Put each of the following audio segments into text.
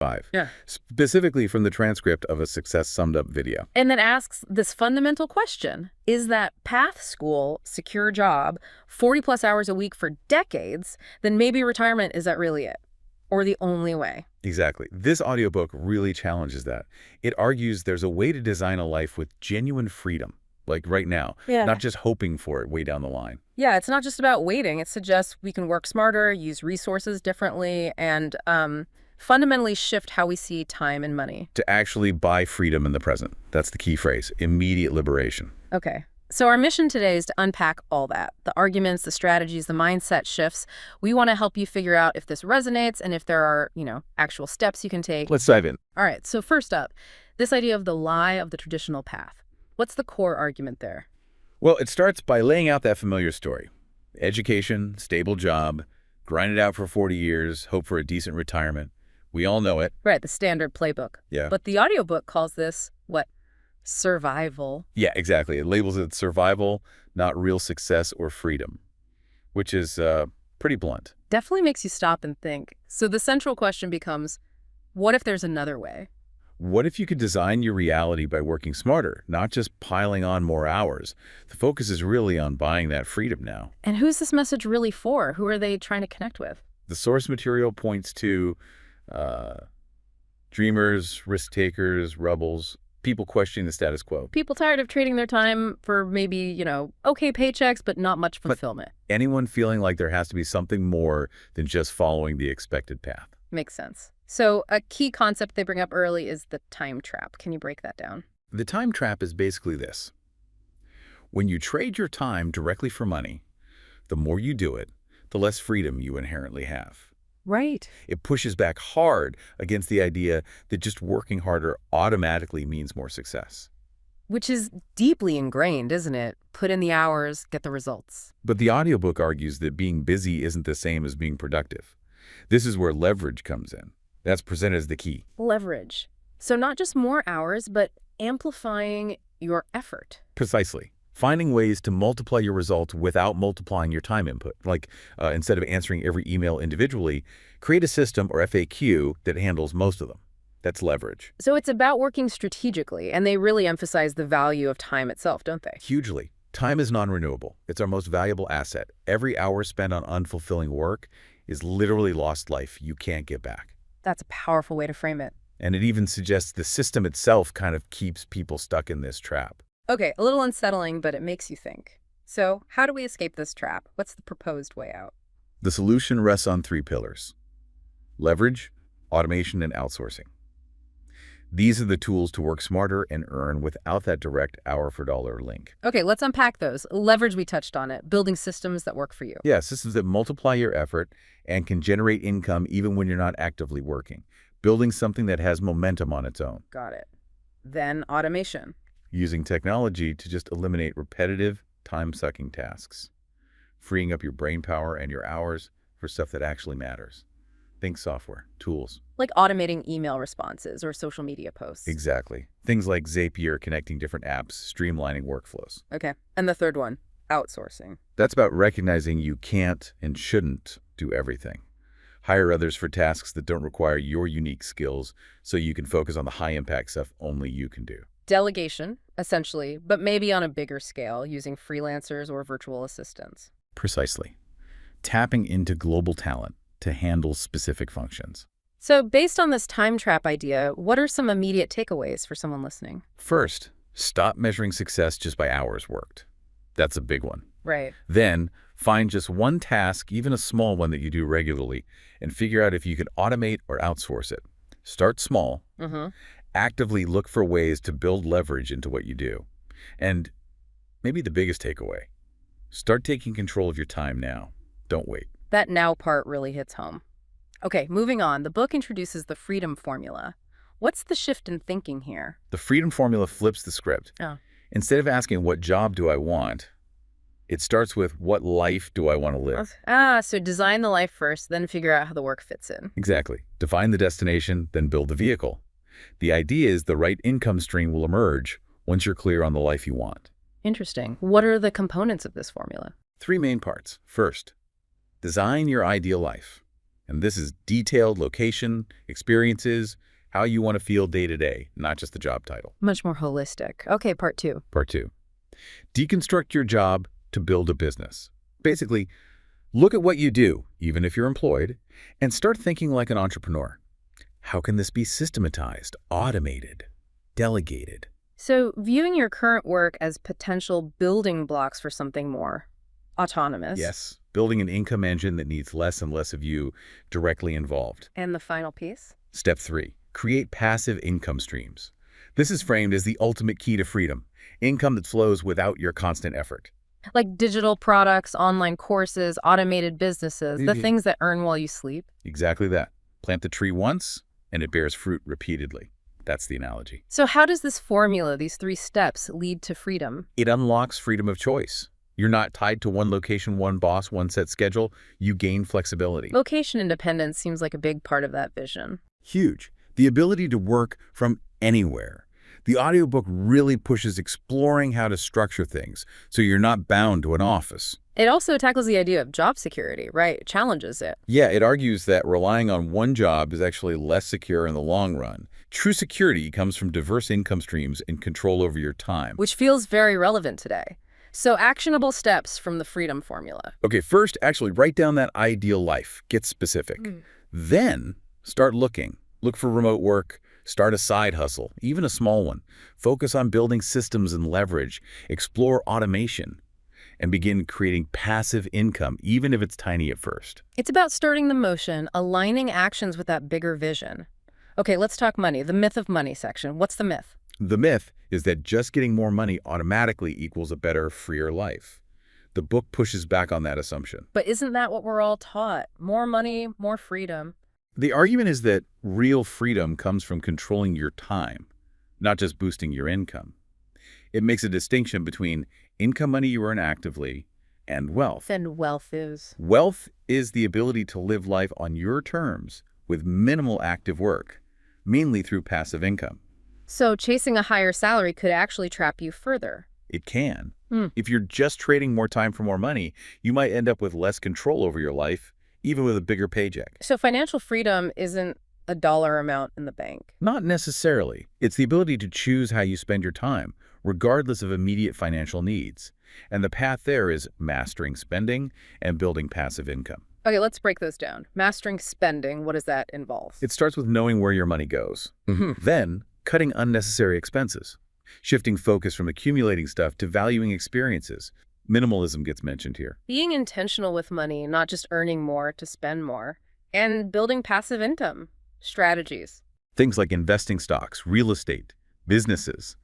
5, Yeah. specifically from the transcript of a Success Summed Up video. And then asks this fundamental question: is that path school, secure job, 40 plus hours a week for decades, then maybe retirement, is that really it? Or the only way? Exactly. This audiobook really challenges that. It argues there's a way to design a life with genuine freedom, like right now, Yeah. not just hoping for it way down the line. Yeah, it's not just about waiting. It suggests we can work smarter, use resources differently, and fundamentally shift how we see time and money. To actually buy freedom in the present. That's the key phrase, immediate liberation. Okay. So our mission today is to unpack all that, the arguments, the strategies, the mindset shifts. We want to help you figure out if this resonates and if there are, actual steps you can take. Let's dive in. All right. So first up, this idea of the lie of the traditional path. What's the core argument there? Well, it starts by laying out that familiar story. Education, stable job, grind it out for 40 years, hope for a decent retirement. We all know it. Right, the standard playbook. Yeah. But the audiobook calls this, what? Survival. Yeah, exactly. It labels it survival, not real success or freedom, which is pretty blunt. Definitely makes you stop and think. So the central question becomes, what if there's another way? What if you could design your reality by working smarter, not just piling on more hours? The focus is really on buying that freedom now. And who's this message really for? Who are they trying to connect with? The source material points to dreamers, risk-takers, rebels, people questioning the status quo. People tired of trading their time for maybe, okay paychecks, but not much fulfillment. Anyone feeling like there has to be something more than just following the expected path. Makes sense. So a key concept they bring up early is the time trap. Can you break that down? The time trap is basically this. When you trade your time directly for money, the more you do it, the less freedom you inherently have. Right. It pushes back hard against the idea that just working harder automatically means more success. Which is deeply ingrained, isn't it? Put in the hours, get the results. But the audiobook argues that being busy isn't the same as being productive. This is where leverage comes in. That's presented as the key. Leverage. So not just more hours, but amplifying your effort. Precisely. Finding ways to multiply your results without multiplying your time input. Like instead of answering every email individually, create a system or FAQ that handles most of them. That's leverage. So it's about working strategically, and they really emphasize the value of time itself, don't they? Hugely. Time is non-renewable. It's our most valuable asset. Every hour spent on unfulfilling work is literally lost life you can't get back. That's a powerful way to frame it. And it even suggests the system itself kind of keeps people stuck in this trap. Okay, a little unsettling, but it makes you think. So how do we escape this trap? What's the proposed way out? The solution rests on 3 pillars: leverage, automation, and outsourcing. These are the tools to work smarter and earn without that direct hour for dollar link. Okay, let's unpack those. Leverage, we touched on it. Building systems that work for you. Yeah, systems that multiply your effort and can generate income even when you're not actively working. Building something that has momentum on its own. Got it. Then automation. Using technology to just eliminate repetitive, time-sucking tasks. Freeing up your brain power and your hours for stuff that actually matters. Think software, tools. Like automating email responses or social media posts. Exactly. Things like Zapier connecting different apps, streamlining workflows. Okay. And the third one, outsourcing. That's about recognizing you can't and shouldn't do everything. Hire others for tasks that don't require your unique skills so you can focus on the high-impact stuff only you can do. Delegation, essentially, but maybe on a bigger scale using freelancers or virtual assistants. Precisely. Tapping into global talent to handle specific functions. So based on this time trap idea, what are some immediate takeaways for someone listening? First, stop measuring success just by hours worked. That's a big one. Right. Then, find just one task, even a small one that you do regularly, and figure out if you can automate or outsource it. Start small. Actively look for ways to build leverage into what you do. And maybe the biggest takeaway, start taking control of your time now. Don't wait. That now part really hits home. Okay, moving on. The book introduces the freedom formula. What's the shift in thinking here? The freedom formula flips the script. Oh. Instead of asking, what job do I want? It starts with, what life do I want to live? So design the life first, then figure out how the work fits in. Exactly. Define the destination, then build the vehicle. The idea is the right income stream will emerge once you're clear on the life you want. Interesting. What are the components of this formula? 3 main parts. First, design your ideal life. And this is detailed location, experiences, how you want to feel day to day, not just the job title. Much more holistic. Okay, part 2. Part 2. Deconstruct your job to build a business. Basically, look at what you do, even if you're employed, and start thinking like an entrepreneur. How can this be systematized, automated, delegated? So viewing your current work as potential building blocks for something more autonomous. Yes, building an income engine that needs less and less of you directly involved. And the final piece? Step 3. Create passive income streams. This is framed as the ultimate key to freedom, income that flows without your constant effort. Like digital products, online courses, automated businesses, the things that earn while you sleep. Exactly that. Plant the tree once, and it bears fruit repeatedly. That's the analogy. So how does this formula, these 3 steps, lead to freedom? It unlocks freedom of choice. You're not tied to one location, one boss, one set schedule. You gain flexibility. Location independence seems like a big part of that vision. Huge. The ability to work from anywhere. The audiobook really pushes exploring how to structure things so you're not bound to an office. It also tackles the idea of job security, right? It challenges it. Yeah, it argues that relying on one job is actually less secure in the long run. True security comes from diverse income streams and control over your time. Which feels very relevant today. So actionable steps from the freedom formula. Okay, first, actually write down that ideal life. Get specific. Then, start looking. Look for remote work. Start a side hustle, even a small one. Focus on building systems and leverage. Explore automation. And begin creating passive income, even if it's tiny at first. It's about starting the motion, aligning actions with that bigger vision. Okay, let's talk money. The myth of money section. What's the myth? The myth is that just getting more money automatically equals a better, freer life. The book pushes back on that assumption. But isn't that what we're all taught? More money, more freedom. The argument is that real freedom comes from controlling your time, not just boosting your income. It makes a distinction between income money you earn actively and wealth. And wealth is? Wealth is the ability to live life on your terms with minimal active work, mainly through passive income. So chasing a higher salary could actually trap you further. It can. If you're just trading more time for more money, you might end up with less control over your life, even with a bigger paycheck. So financial freedom isn't a dollar amount in the bank. Not necessarily. It's the ability to choose how you spend your time, regardless of immediate financial needs. And the path there is mastering spending and building passive income. Okay, let's break those down. Mastering spending, what does that involve? It starts with knowing where your money goes. Then, cutting unnecessary expenses. Shifting focus from accumulating stuff to valuing experiences. Minimalism gets mentioned here. Being intentional with money, not just earning more to spend more. And building passive income strategies. Things like investing stocks, real estate, businesses,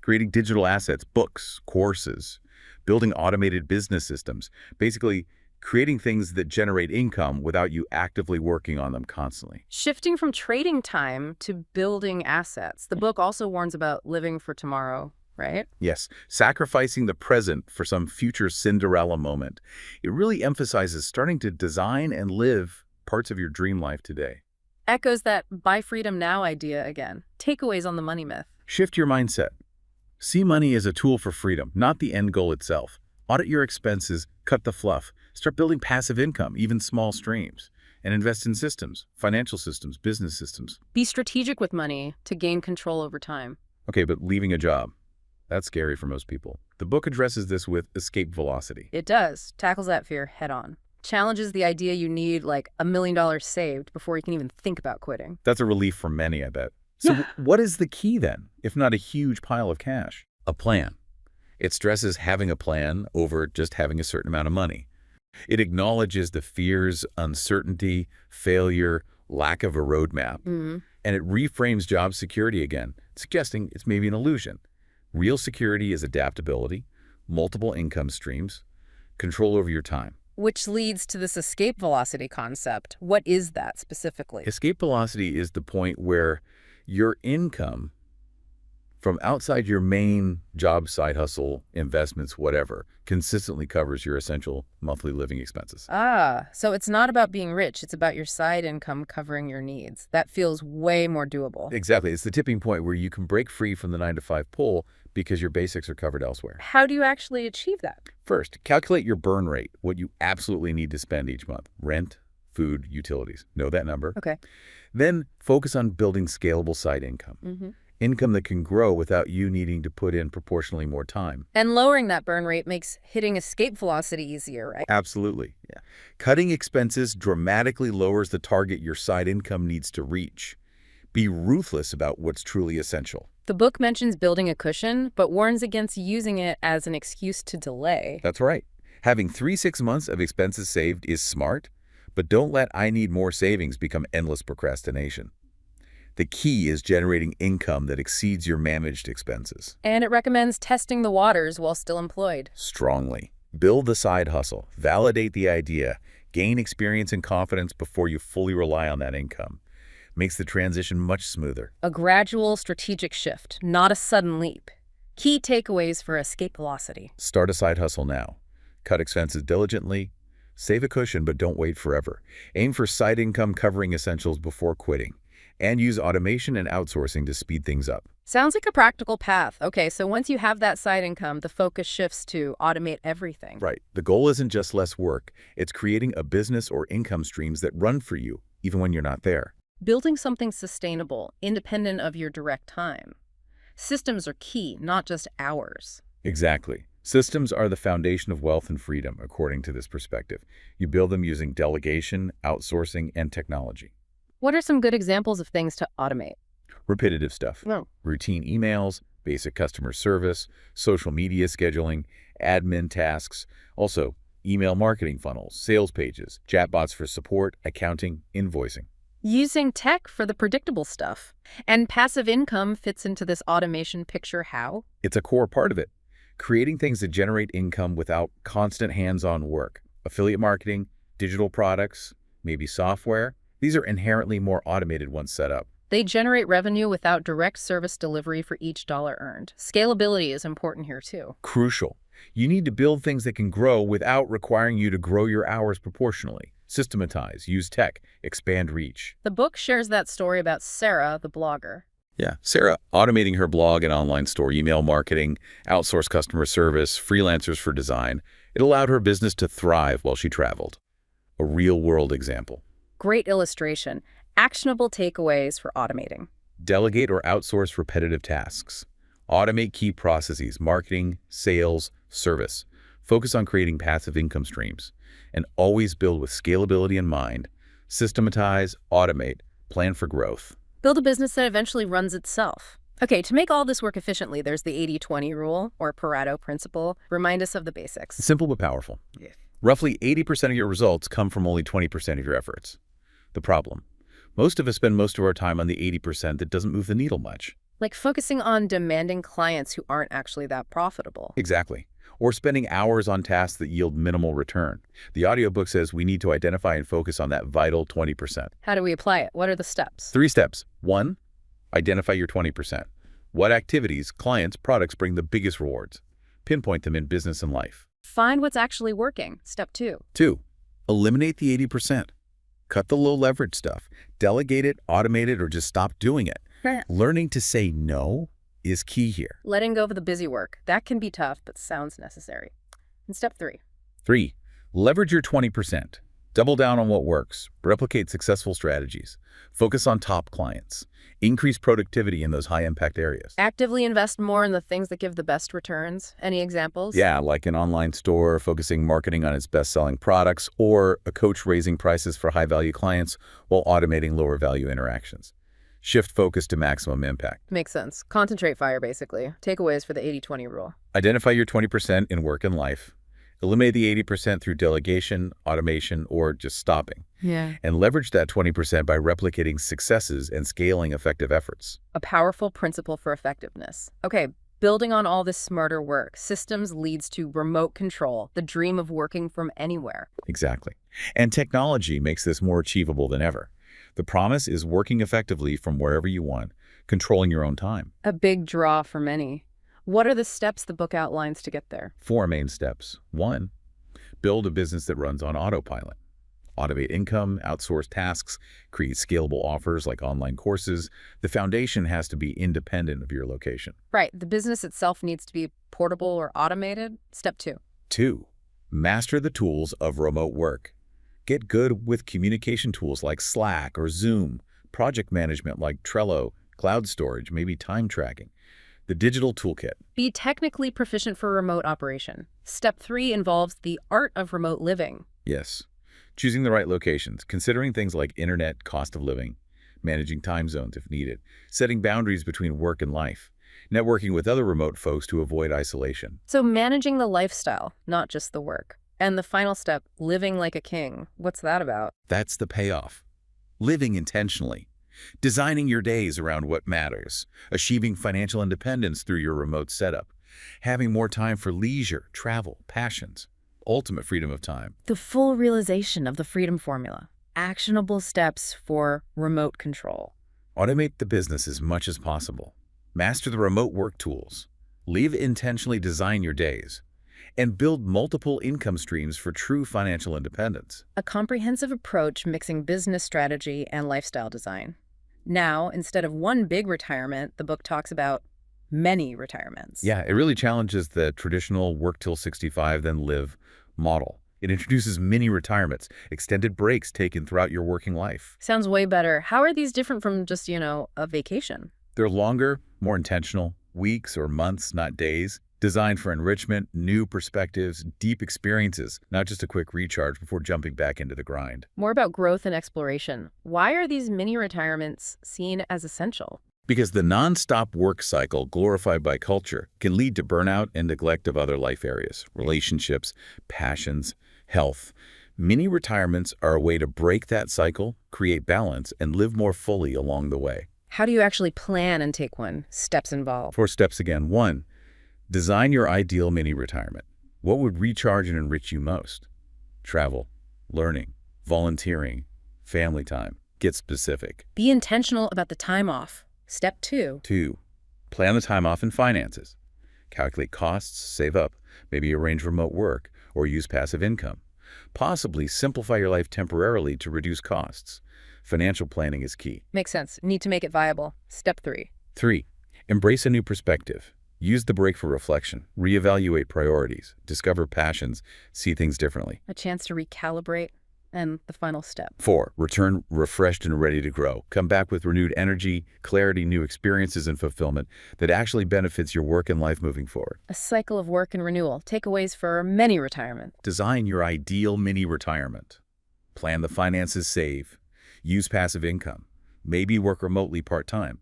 creating digital assets, books, courses, building automated business systems, basically creating things that generate income without you actively working on them constantly. Shifting from trading time to building assets. The book also warns about living for tomorrow, right? Yes, sacrificing the present for some future Cinderella moment. It really emphasizes starting to design and live parts of your dream life today. Echoes that buy freedom now idea again. Takeaways on the money myth. Shift your mindset. See money as a tool for freedom, not the end goal itself. Audit your expenses, cut the fluff, start building passive income, even small streams, and invest in systems, financial systems, business systems. Be strategic with money to gain control over time. Okay, but leaving a job, that's scary for most people. The book addresses this with escape velocity. It does. Tackles that fear head on. Challenges the idea you need like $1 million saved before you can even think about quitting. That's a relief for many, I bet. So what is the key then, if not a huge pile of cash? A plan. It stresses having a plan over just having a certain amount of money. It acknowledges the fears, uncertainty, failure, lack of a roadmap, and it reframes job security again, suggesting it's maybe an illusion. Real security is adaptability, multiple income streams, control over your time. Which leads to this escape velocity concept. What is that specifically? Escape velocity is the point where your income from outside your main job, side hustle, investments, whatever, consistently covers your essential monthly living expenses. So it's not about being rich. It's about your side income covering your needs. That feels way more doable. Exactly. It's the tipping point where you can break free from the 9-to-5 pull because your basics are covered elsewhere. How do you actually achieve that? First, calculate your burn rate, what you absolutely need to spend each month. Rent, food, utilities. Know that number. Okay. Then focus on building scalable side income. Income that can grow without you needing to put in proportionally more time. And lowering that burn rate makes hitting escape velocity easier, right? Absolutely. Yeah. Cutting expenses dramatically lowers the target your side income needs to reach. Be ruthless about what's truly essential. The book mentions building a cushion, but warns against using it as an excuse to delay. That's right. Having 3-6 months of expenses saved is smart, but don't let I need more savings become endless procrastination. The key is generating income that exceeds your managed expenses. And it recommends testing the waters while still employed. Strongly. Build the side hustle. Validate the idea. Gain experience and confidence before you fully rely on that income. Makes the transition much smoother. A gradual strategic shift, not a sudden leap. Key takeaways for escape velocity. Start a side hustle now. Cut expenses diligently. Save a cushion, but don't wait forever. Aim for side income covering essentials before quitting. And use automation and outsourcing to speed things up. Sounds like a practical path. Okay, so once you have that side income, the focus shifts to automate everything. Right. The goal isn't just less work. It's creating a business or income streams that run for you, even when you're not there. Building something sustainable, independent of your direct time. Systems are key, not just hours. Exactly. Systems are the foundation of wealth and freedom, according to this perspective. You build them using delegation, outsourcing, and technology. What are some good examples of things to automate? Repetitive stuff. No. Routine emails, basic customer service, social media scheduling, admin tasks. Also, email marketing funnels, sales pages, chatbots for support, accounting, invoicing. Using tech for the predictable stuff. And passive income fits into this automation picture how? It's a core part of it. Creating things that generate income without constant hands-on work. Affiliate marketing, digital products, maybe software. These are inherently more automated once set up. They generate revenue without direct service delivery for each dollar earned. Scalability is important here too. Crucial. You need to build things that can grow without requiring you to grow your hours proportionally. Systematize, use tech, expand reach. The book shares that story about Sarah, the blogger. Yeah, Sarah automating her blog and online store, email marketing, outsourced customer service, freelancers for design. It allowed her business to thrive while she traveled. A real-world example. Great illustration. Actionable takeaways for automating. Delegate or outsource repetitive tasks. Automate key processes, marketing, sales, service. Focus on creating passive income streams. And always build with scalability in mind. Systematize, automate, plan for growth. Build a business that eventually runs itself. Okay, to make all this work efficiently, there's the 80-20 rule, or Pareto principle. Remind us of the basics. Simple but powerful. Yeah. Roughly 80% of your results come from only 20% of your efforts. The problem: most of us spend most of our time on the 80% that doesn't move the needle much. Like focusing on demanding clients who aren't actually that profitable. Exactly. Or spending hours on tasks that yield minimal return. The audiobook says we need to identify and focus on that vital 20%. How do we apply it? What are the steps? 3 steps. 1, identify your 20%. What activities, clients, products bring the biggest rewards? Pinpoint them in business and life. Find what's actually working. Step 2. 2, eliminate the 80%. Cut the low-leverage stuff. Delegate it, automate it, or just stop doing it. Learning to say no is key here. Letting go of the busy work. That can be tough, but sounds necessary. And step 3. 3, leverage your 20%. Double down on what works. Replicate successful strategies. Focus on top clients. Increase productivity in those high-impact areas. Actively invest more in the things that give the best returns. Any examples? Yeah, like an online store focusing marketing on its best-selling products, or a coach raising prices for high-value clients while automating lower-value interactions. Shift focus to maximum impact. Makes sense. Concentrate fire, basically. Takeaways for the 80-20 rule. Identify your 20% in work and life. Eliminate the 80% through delegation, automation, or just stopping. Yeah. And leverage that 20% by replicating successes and scaling effective efforts. A powerful principle for effectiveness. Okay, building on all this smarter work, systems leads to remote control, the dream of working from anywhere. Exactly. And technology makes this more achievable than ever. The promise is working effectively from wherever you want, controlling your own time. A big draw for many. What are the steps the book outlines to get there? 4 main steps. 1, build a business that runs on autopilot. Automate income, outsource tasks, create scalable offers like online courses. The foundation has to be independent of your location. Right. The business itself needs to be portable or automated. Step 2. 2, master the tools of remote work. Get good with communication tools like Slack or Zoom, project management like Trello, cloud storage, maybe time tracking. The digital toolkit. Be technically proficient for remote operation. Step 3 involves the art of remote living. Yes. Choosing the right locations, considering things like internet, cost of living, managing time zones if needed, setting boundaries between work and life, networking with other remote folks to avoid isolation. So managing the lifestyle, not just the work. And the final step, living like a king. What's that about? That's the payoff. Living intentionally. Designing your days around what matters, achieving financial independence through your remote setup, having more time for leisure, travel, passions, ultimate freedom of time. The full realization of the freedom formula. Actionable steps for remote control. Automate the business as much as possible. Master the remote work tools. Live intentionally, design your days, and build multiple income streams for true financial independence. A comprehensive approach mixing business strategy and lifestyle design. Now, instead of one big retirement, the book talks about many retirements. Yeah, it really challenges the traditional work till 65, then live model. It introduces mini retirements, extended breaks taken throughout your working life. Sounds way better. How are these different from just, a vacation? They're longer, more intentional, weeks or months, not days, designed for enrichment, new perspectives, deep experiences, not just a quick recharge before jumping back into the grind. More about growth and exploration. Why are these mini retirements seen as essential? Because the non-stop work cycle glorified by culture can lead to burnout and neglect of other life areas, relationships, passions, health. Mini retirements are a way to break that cycle, create balance, and live more fully along the way. How do you actually plan and take one? Steps involved. 4 steps again. 1. Design your ideal mini retirement. What would recharge and enrich you most? Travel, learning, volunteering, family time. Get specific. Be intentional about the time off. Step 2. 2. Plan the time off in finances. Calculate costs, save up, maybe arrange remote work, or use passive income. Possibly simplify your life temporarily to reduce costs. Financial planning is key. Makes sense. Need to make it viable. Step 3. 3. Embrace a new perspective. Use the break for reflection, reevaluate priorities, discover passions, see things differently. A chance to recalibrate. And the final step. 4. Return refreshed and ready to grow. Come back with renewed energy, clarity, new experiences, and fulfillment that actually benefits your work and life moving forward. A cycle of work and renewal. Takeaways for many retirement. Design your ideal mini retirement. Plan the finances, save. Use passive income. Maybe work remotely part-time.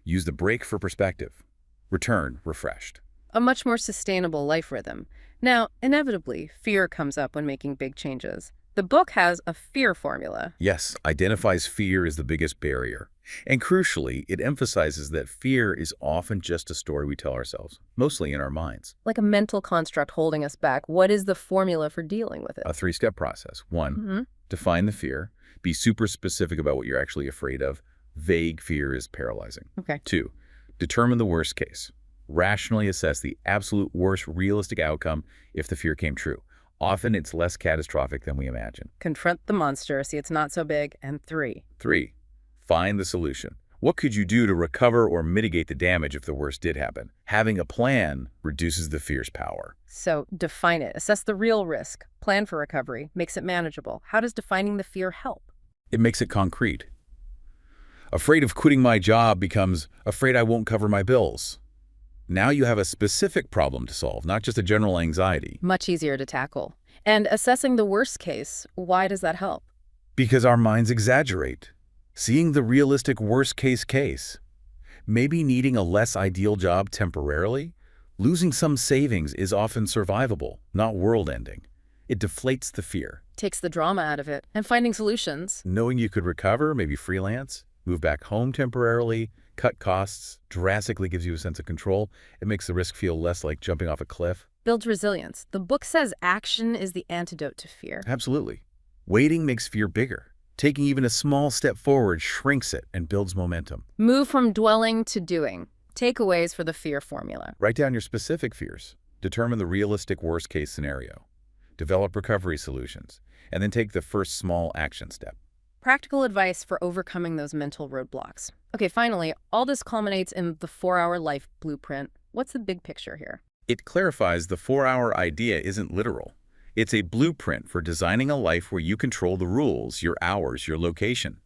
Use the break for perspective. Return refreshed. A much more sustainable life rhythm. Now, inevitably, fear comes up when making big changes. The book has a fear formula. Yes, identifies fear as the biggest barrier. And crucially, it emphasizes that fear is often just a story we tell ourselves, mostly in our minds. Like a mental construct holding us back. What is the formula for dealing with it? A 3-step process. 1, define the fear. Be super specific about what you're actually afraid of. Vague fear is paralyzing. Okay. 2, determine the worst case. Rationally assess the absolute worst realistic outcome if the fear came true. Often it's less catastrophic than we imagine. Confront the monster, see it's not so big. And 3. 3, find the solution. What could you do to recover or mitigate the damage if the worst did happen? Having a plan reduces the fear's power. So define it. Assess the real risk. Plan for recovery. Makes it manageable. How does defining the fear help? It makes it concrete. Afraid of quitting my job becomes afraid I won't cover my bills. Now you have a specific problem to solve, not just a general anxiety. Much easier to tackle. And assessing the worst case, why does that help? Because our minds exaggerate. Seeing the realistic worst case. Maybe needing a less ideal job temporarily. Losing some savings is often survivable, not world-ending. It deflates the fear. Takes the drama out of it. And finding solutions. Knowing you could recover, maybe freelance, move back home temporarily, cut costs, drastically gives you a sense of control. It makes the risk feel less like jumping off a cliff. Builds resilience. The book says action is the antidote to fear. Absolutely. Waiting makes fear bigger. Taking even a small step forward shrinks it and builds momentum. Move from dwelling to doing. Takeaways for the fear formula. Write down your specific fears. Determine the realistic worst-case scenario. Develop recovery solutions. And then take the first small action step. Practical advice for overcoming those mental roadblocks. Okay, finally, all this culminates in the 4-Hour Life Blueprint. What's the big picture here? It clarifies the 4-hour idea isn't literal. It's a blueprint for designing a life where you control the rules, your hours, your location.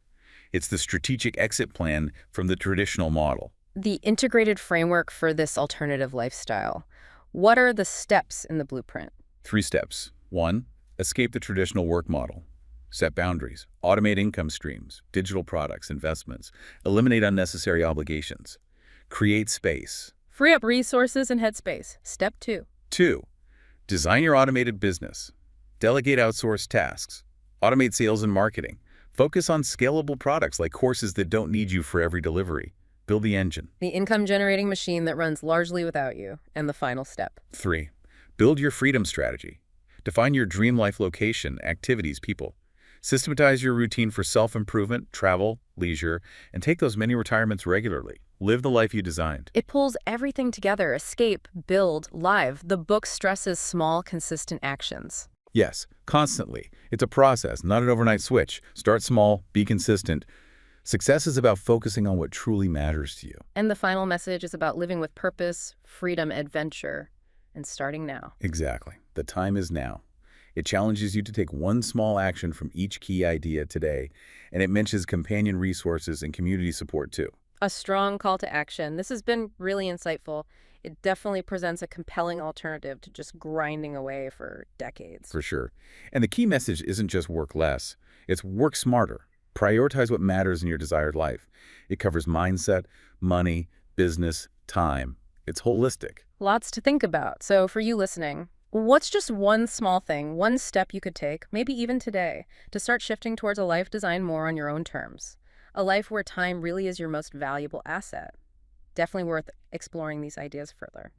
It's the strategic exit plan from the traditional model. The integrated framework for this alternative lifestyle. What are the steps in the blueprint? 3 steps. 1. Escape the traditional work model. Set boundaries. Automate income streams, digital products, investments. Eliminate unnecessary obligations. Create space. Free up resources and headspace. Step 2. 2. Design your automated business. Delegate outsourced tasks. Automate sales and marketing. Focus on scalable products like courses that don't need you for every delivery. Build the engine. The income-generating machine that runs largely without you. And the final step. 3. Build your freedom strategy. Define your dream life location, activities, people. Systematize your routine for self-improvement, travel, leisure, and take those mini retirements regularly. Live the life you designed. It pulls everything together. Escape, build, live. The book stresses small, consistent actions. Yes, constantly. It's a process, not an overnight switch. Start small, be consistent. Success is about focusing on what truly matters to you. And the final message is about living with purpose, freedom, adventure, and starting now. Exactly. The time is now. It challenges you to take one small action from each key idea today, and it mentions companion resources and community support too. A strong call to action. This has been really insightful. It definitely presents a compelling alternative to just grinding away for decades. For sure. And the key message isn't just work less, it's work smarter. Prioritize what matters in your desired life. It covers mindset, money, business, time. It's holistic. Lots to think about. So for you listening, what's just one small thing, one step you could take, maybe even today, to start shifting towards a life designed more on your own terms? A life where time really is your most valuable asset. Definitely worth exploring these ideas further.